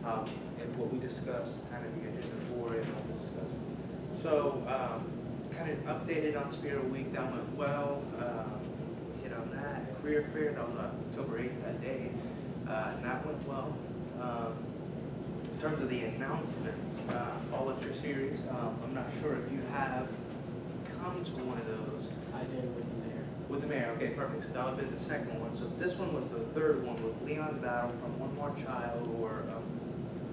and what we discussed, kind of the agenda for it, and what we discussed. So, kind of updated on Spirit Week, that went well. Hit on that. Career Fair, that was October 8th that day, and that went well. In terms of the announcements, Fall Lecture Series, I'm not sure if you have come to one of those. I did with the mayor. With the mayor, okay, perfect. So that would have been the second one. So this one was the third one with Leon Battle from One More Child, or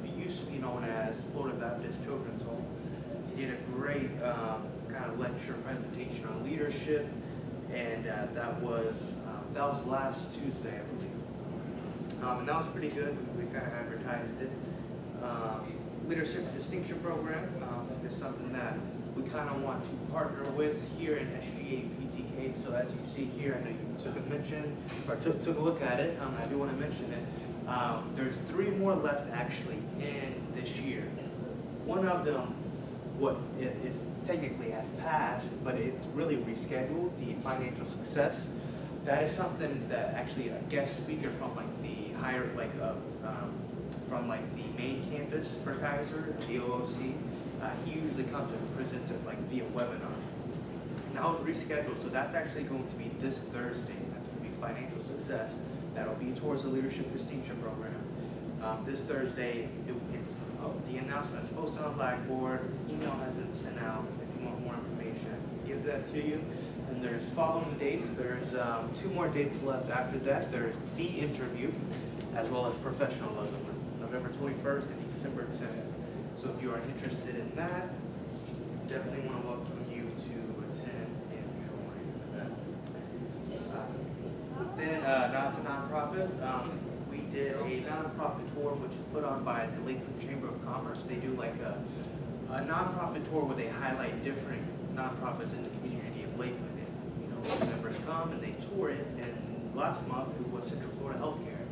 it used to be known as Florida Baptist Children's Home. He did a great kind of lecture presentation on leadership, and that was last Tuesday, I believe. And that was pretty good. We kind of advertised it. Leadership Distinction Program is something that we kind of want to partner with here in SGA PTK. So as you see here, I know you took a look at it. I do want to mention it. There's 3 more left actually in this year. One of them, it technically has passed, but it's really rescheduled. The financial success. That is something that actually a guest speaker from like the higher from like the main campus for Keiser, the OOC, he usually comes and presents it like via webinar. Now it's rescheduled, so that's actually going to be this Thursday. That's going to be financial success. That'll be towards the Leadership Distinction Program. This Thursday, the announcement is posted on Blackboard. Email has been sent out. So if you want more information, give that to you. And there's following dates. There's 2 more dates left after that. There's the interview, as well as professionalism, November 21st and December 10th. So if you are interested in that, definitely want to welcome you to attend and join. Then now to nonprofits. We did a nonprofit tour, which is put on by the Lakeland Chamber of Commerce. They do like a nonprofit tour where they highlight different nonprofits in the community of Lakeland. And, members come and they tour it. And last month it was Central Florida Healthcare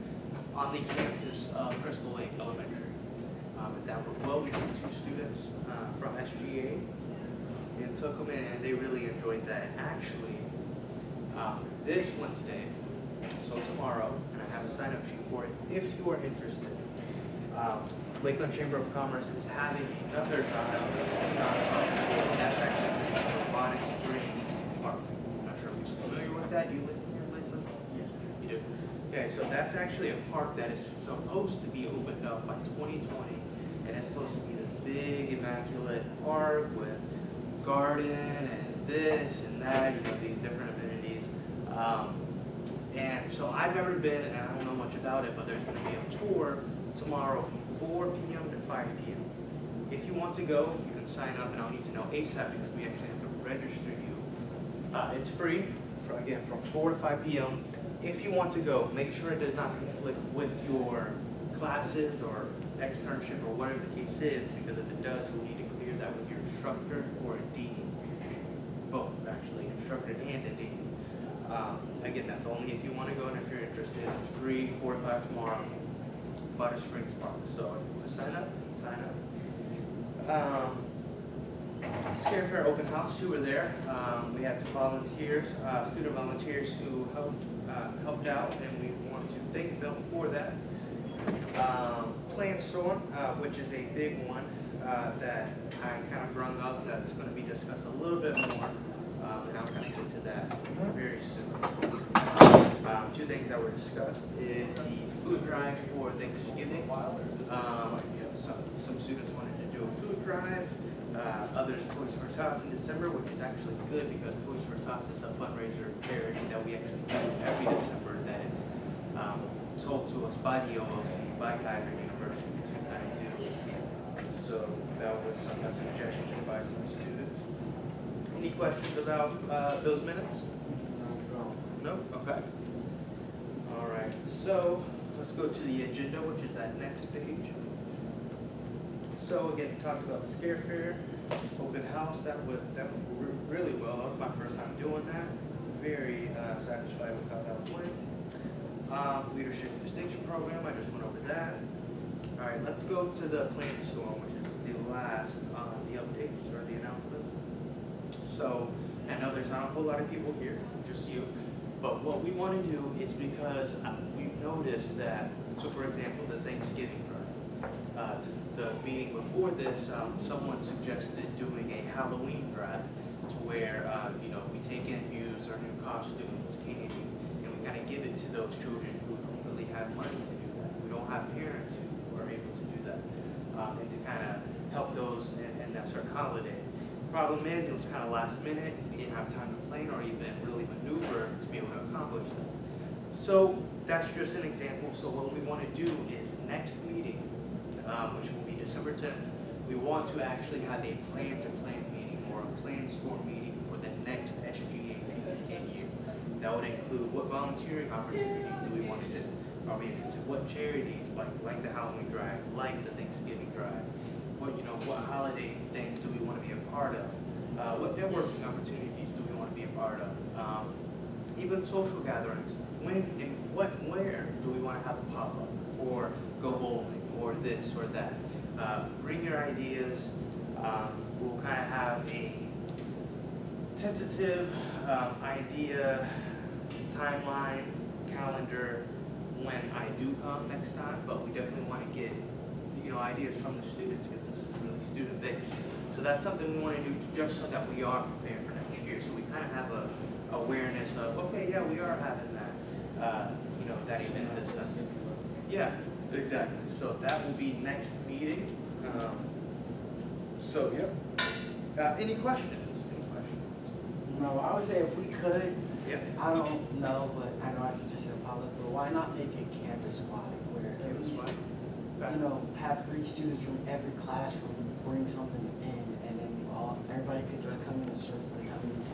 on the campus of Crystal Lake Elementary. And that went well. We had 2 students from SGA and took them in, and they really enjoyed that. And actually, this Wednesday, so tomorrow, and I have a sign-up sheet for it, if you are interested, Lakeland Chamber of Commerce is having another nonprofit tour. That's actually from Bonnet Springs Park. I'm not sure if you're familiar with that. You live here in Lakeland? Yeah. You do? Okay, so that's actually a park that is supposed to be opened up by 2020, and it's supposed to be this big, immaculate park with garden and this and that, these different amenities. And so I've never been, and I don't know much about it, but there's going to be a tour tomorrow from 4 p.m. to 5 p.m. If you want to go, you can sign up, and I'll need to know ASAP because we actually have to register you. It's free, again, from 4 to 5 p.m. If you want to go, make sure it does not conflict with your classes or externship or whatever the case is, because if it does, you'll need to clear that with your instructor or a dean. Both, actually, instructor and a dean. Again, that's only if you want to go, and if you're interested, it's free, 4 to 5 tomorrow, Bonnet Springs Park. So if you want to sign up, you can sign up. Scare Fair Open House, you were there. We had some volunteers, student volunteers who helped out, and we want to thank them for that. Plant Storm, which is a big one that I kind of brung up, that's going to be discussed a little bit more, and I'm going to get to that very soon. 2 things that were discussed is the food drive for Thanksgiving. Some students wanted to do a food drive. Others Toys for Tots in December, which is actually good because Toys for Tots is a fundraiser charity that we actually do every December that is told to us by the OOC, by Keiser University to kind of do. So that was a suggestion by some students. Any questions about those minutes? No? Okay. All right. So let's go to the agenda, which is that next page. So again, we talked about the Scare Fair, open house. That went really well. That was my first time doing that. Very satisfied with how that went. Leadership Distinction Program, I just went over that. All right, let's go to the Plant Storm, which is the last on the updates or the announcements. So I know there's not a whole lot of people here, just you. But what we want to do is, because we've noticed that, so for example, the Thanksgiving drive. the meeting before this, someone suggested doing a Halloween drive to where, we take in, use our new costumes, candy, and we kind of give it to those children who don't really have money to do that, who don't have parents who are able to do that, and to kind of help those in that certain holiday. Problem is, it was kind of last minute. We didn't have time to plan or even really maneuver to be able to accomplish that. So that's just an example. So what we want to do is next meeting, which will be December 10th, we want to actually have a plan-to-plan meeting or a plan-store meeting for the next SGA PTK year. That would include what volunteering opportunities do we want to do? Are we interested? What charities, like the Halloween drive, like the Thanksgiving drive? What holiday things do we want to be a part of? What networking opportunities do we want to be a part of? Even social gatherings. When and where do we want to have a pop-up or go bowling or this or that? Bring your ideas. We'll kind of have a tentative idea, timeline, calendar when I do come next time, but we definitely want to get ideas from the students because this is really student-based. So that's something we want to do just so that we are prepared for next year. So we kind of have a awareness of, okay, yeah, we are having that, that event this time. Yeah, exactly. So that will be next meeting. Any questions? Any questions? No, I would say if we could, Yeah. I don't know, but I know I suggested public, but why not make it campus-wide where at least, have 3 students from every classroom bring something in, and then everybody could just come in a circle and come in,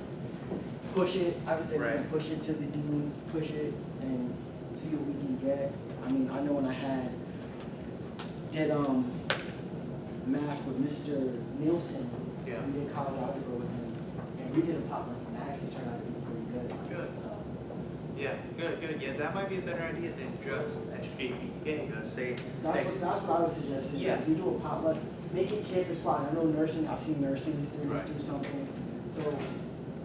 push it. I would say we can push it to the deans, push it, and see what we can get. I mean, I know when I did math with Mr. Nielsen, Yeah. we did college algebra with him, and we did a potluck, and that actually turned out to be pretty good. Good. So. Yeah, good. Yeah, that might be a better idea than just SGA. That's what I would suggest. Is Yeah. that we do a potluck, make it campus-wide. I know nursing, I've seen nursing students do something. So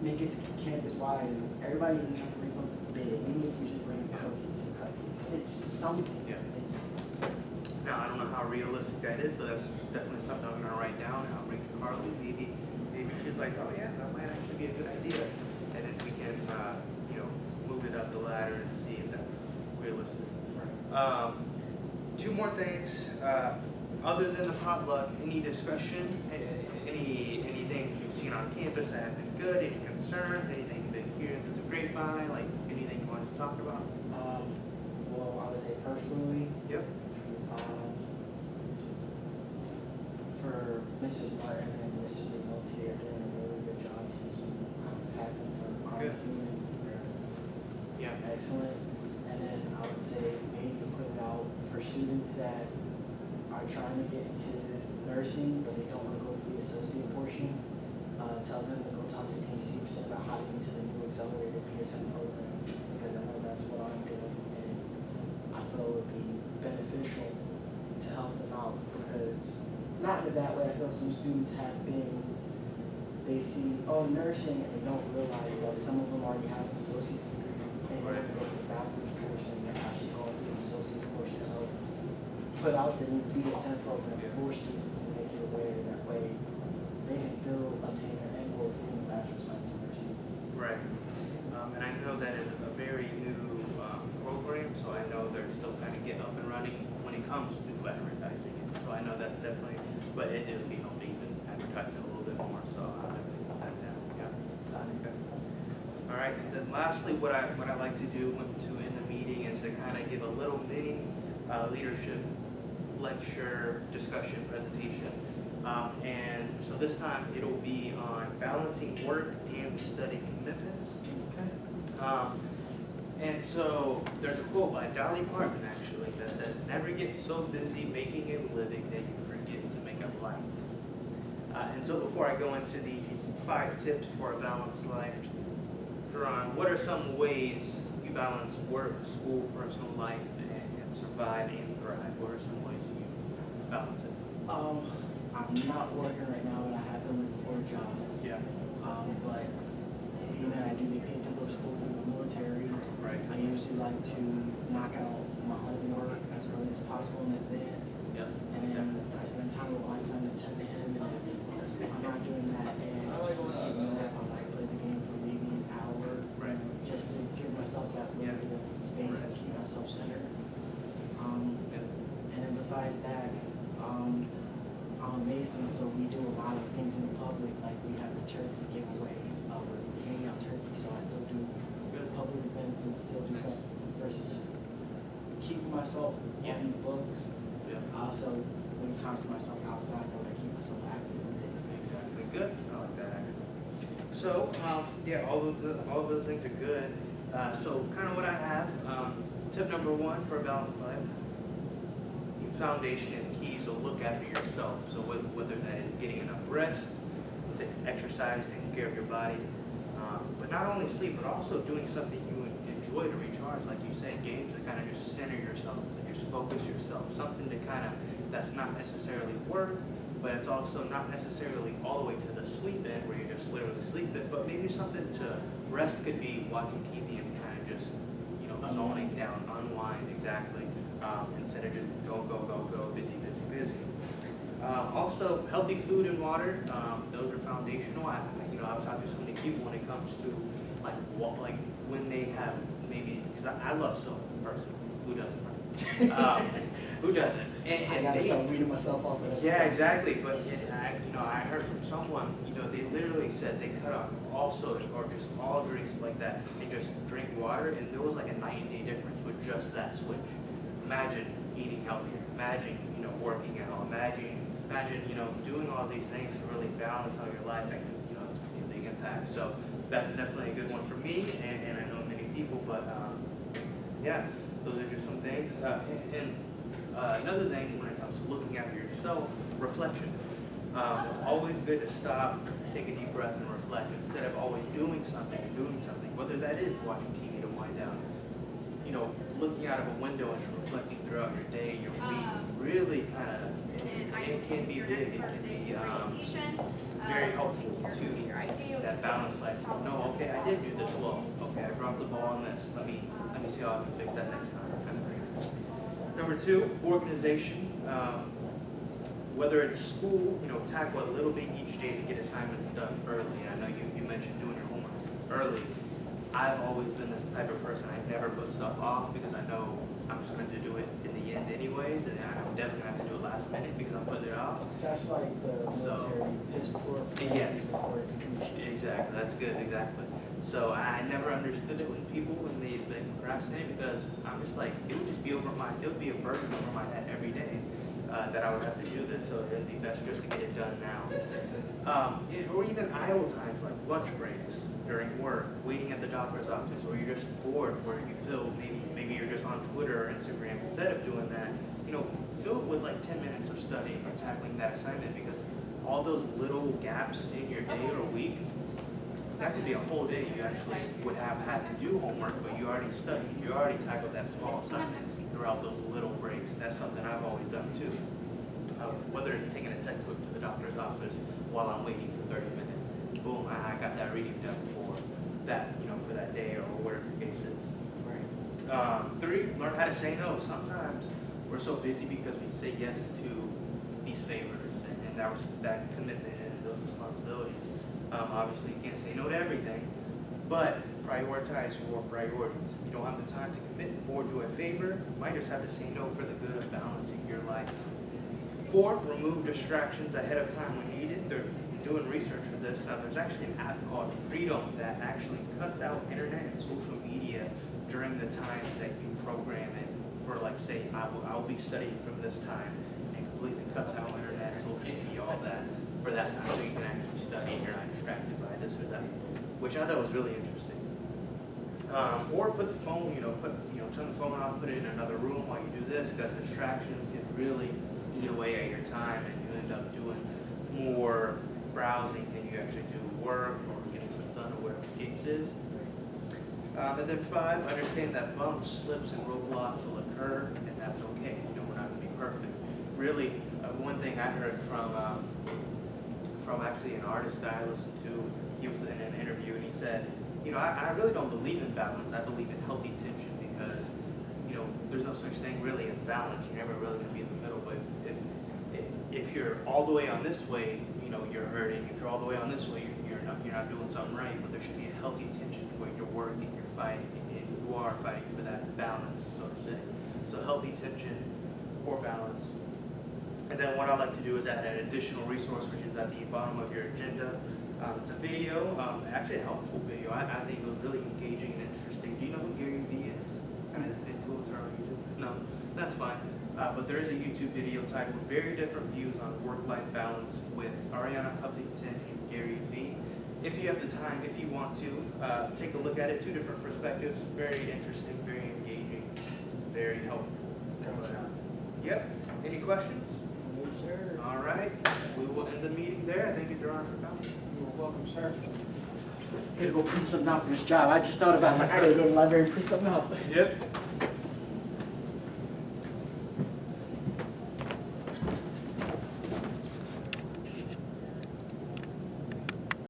make it campus-wide, and everybody doesn't have to bring something big. Even if we just bring cookies and cupcakes, it's something. Yeah. Now, I don't know how realistic that is, but that's definitely something I'm gonna write down, and I'll bring to Carly. Maybe she's like, oh yeah, that might actually be a good idea. And then we can, move it up the ladder and see if that's realistic. 2 more things. Other than the potluck, any discussion, any things you've seen on campus that have been good, any concerns, anything you've been hearing through the grapevine, like anything you want to talk about? Well, I would say personally, Yep. For Mrs. Martin and Mrs. McNulty are doing a really good job teaching. I'm happy for pharmacy. Yeah. Excellent. And then I would say maybe put it out for students that are trying to get into nursing, but they don't want to go through the associate portion. Tell them to go talk to Dean Stevenson about how to get into the new accelerated PSM program, because I know that's what I'm doing, and I feel it would be beneficial to help them out, because not in a bad way, I feel some students have been, they see, nursing, and they don't realize that some of them already have an associate's degree, and they have to go for the bachelor's portion, and they're actually going through the associate's portion. So put out the new BSN program for students and make it aware that way they can still obtain their end goal in the Bachelor of Science in Nursing. Right. And I know that is a very new program, so I know they're still kind of getting up and running when it comes to advertising it. So I know that's definitely, but it would be helping even advertise it a little bit more. So I'll definitely put that down. Yeah. Okay. All right. And then lastly, what I like to do in the meeting is to kind of give a little mini leadership lecture, discussion, presentation. And so this time it'll be on balancing work and study commitments. Okay. And so there's a quote by Dolly Parton actually that says, "Never get so busy making a living that you forget to make a life." And so before I go into these 5 tips for a balanced life, Jerron, what are some ways you balance work, school, personal life, and survive and thrive? What are some ways you balance it? I'm not working right now, but I have been looking for a job. Yeah. But even I do get paid to go to school in the military. Right. I usually like to knock out my homework as early as possible in advance. Yep. And then I spend time with my son and tend to him, and if I'm not doing that, and he's taking a nap, I might play the game for maybe an hour, Right. just to give myself that little bit of space and keep myself centered. And then besides that, I'm a Mason, so we do a lot of things in public, like we have a turkey giveaway, where we hang out turkey, so I still do public events and still do stuff versus just keeping myself reading books. Yeah. I also make time for myself outside, though, I keep myself active and busy. Exactly. Good. I like that. So, yeah, all of those things are good. So, kind of what I have. Tip number one for a balanced life: your foundation is key. So, look after yourself. So, whether that is getting enough rest, exercise, taking care of your body, but not only sleep, but also doing something you enjoy to recharge, like you said, games that kind of just center yourself, to just focus yourself, something to kind of that's not necessarily work. But it's also not necessarily all the way to the sleep end where you're just literally sleeping, but maybe something to rest could be watching TV and kind of just, zoning down, unwind, exactly, instead of just go, busy. Also, healthy food and water, those are foundational. I was talking to so many people when it comes to like when they have maybe, because I love soda personally. Who doesn't? Right? Who doesn't? And I gotta start weeding myself off of that. yeah, exactly. But I heard from someone, they literally said they cut off all soda or just all drinks like that and just drink water, and there was like a night and day difference with just that switch. Imagine eating healthier. Imagine, working out. Imagine, doing all these things to really balance out your life. That can, it's a big impact. So that's definitely a good one for me, and I know many people. But yeah, those are just some things. Another thing when it comes to looking at yourself, reflection. It's always good to stop, take a deep breath, and reflect instead of always doing something, whether that is watching TV to wind down. Looking out of a window and just reflecting throughout your day, your week, really kind of, it can be big, it can be very helpful to that balanced life. No, okay, I did do this well. Okay, I dropped the ball on this. Let me see how I can fix that next time. Kind of thing. Number two, organization. Whether it's school, tackle a little bit each day to get assignments done early. And I know you mentioned doing your homework early. I've always been this type of person. I never put stuff off because I know I'm just going to do it in the end anyways, and I'm definitely going to have to do it last minute because I'm putting it off. That's like the military piss poor. Yeah. Exactly. That's good. Exactly. So I never understood it when they procrastinate, because I'm just like, it would be a burden over my head every day that I would have to do this. So it'd be best just to get it done now. Or even idle times like lunch breaks during work, waiting at the doctor's office, or you're just bored where you feel maybe you're just on Twitter or Instagram. Instead of doing that, fill it with like 10 minutes of studying or tackling that assignment, because all those little gaps in your day or week, that could be a whole day you actually would have had to do homework, but you already studied, you already tackled that small assignment throughout those little breaks. That's something I've always done too. Whether it's taking a textbook to the doctor's office while I'm waiting for 30 minutes. Boom, I got that reading done for that, for that day or whatever the case is. Right. Three, learn how to say no. Sometimes we're so busy because we say yes to these favors and that commitment and those responsibilities. Obviously, you can't say no to everything, but prioritize your priorities. If you don't have the time to commit or do a favor, you might just have to say no for the good of balancing your life. 4, remove distractions ahead of time when needed. They're doing research for this. There's actually an app called Freedom that actually cuts out internet and social media during the times that you program it for, like, say, I'll be studying from this time, and completely cuts out internet, social media, all that for that time, so you can actually study and you're not distracted by this or that, which I thought was really interesting. Or put the phone, turn the phone off, put it in another room while you do this, because distractions can really eat away at your time, and you end up doing more browsing than you actually do work or getting stuff done or whatever the case is. And then 5, understand that bumps, slips, and roadblocks will occur, and that's okay. We're not going to be perfect. Really, one thing I heard from actually an artist that I listened to, he was in an interview, and he said, I really don't believe in balance. I believe in healthy tension, because, there's no such thing really as balance. You're never really gonna be in the middle. But if you're all the way on this way, you're hurting. If you're all the way on this way, you're not doing something right. But there should be a healthy tension where you're working, you're fighting, and you are fighting for that balance, so to say. So healthy tension or balance. And then what I like to do is add an additional resource, which is at the bottom of your agenda. It's a video, actually a helpful video. I think it was really engaging and interesting. Do you know who Gary Vee is? I mean, this influencer on YouTube? No, that's fine. But there is a YouTube video titled Very Different Views on Work-Life Balance with Ariana Huffington and Gary Vee. If you have the time, if you want to, take a look at it. 2 different perspectives. Very interesting, very engaging, very helpful. Gotcha. Yep. Any questions? No, sir. All right. We will end the meeting there. Thank you, Jerron, for coming. You're welcome, sir. Gotta go print something out for this job. I just thought about it. Like, I gotta go to the library and print something out. Yep.